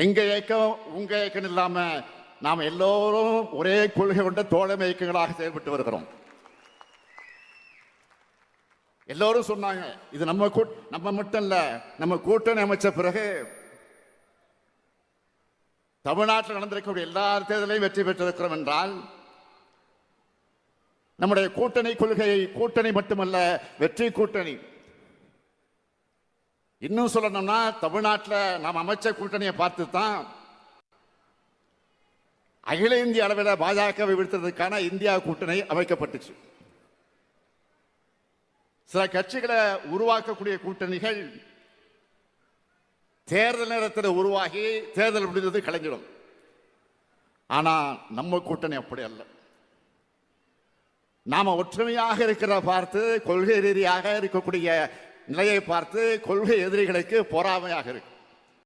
எங்க இயக்கம் உங்க இயக்கம் இல்லாம நாம் எல்லோரும் ஒரே கொள்கை கொண்ட தோழமை இயக்கங்களாக செயல்பட்டு வருகிறோம். எல்லோரும் சொன்னாங்க, இது நம்ம மட்டும் இல்ல, நம்ம கூட்டணி அமைச்ச பிறகு தமிழ்நாட்டில் நடந்திருக்கக்கூடிய எல்லா தேர்தலையும் வெற்றி பெற்றிருக்கிறோம் என்றால் நம்முடைய கூட்டணி கொள்கை கூட்டணி மட்டுமல்ல, வெற்றி கூட்டணி. இன்னும் சொல்லணும்னா தமிழ்நாட்டில் நாம் அமைச்ச கூட்டணியை பார்த்து தான் அகில இந்திய அளவில் பாஜகவை வீழ்த்துறதுக்கான இந்தியா கூட்டணி அமைக்கப்பட்டுச்சு. சில கட்சிகளை உருவாக்கக்கூடிய கூட்டணிகள் தேர்தல் நேரத்தில் உருவாகி தேர்தல் முடிந்தது கலைஞ்சிடும். ஆனா நம்ம கூட்டணி அப்படி அல்ல. நாம ஒற்றுமையாக இருக்கிற பார்த்து, கொள்கை ரீதியாக இருக்கக்கூடிய நிலையை பார்த்து கொள்கை எதிரிகளுக்கு பொறாமையாக இருக்கு.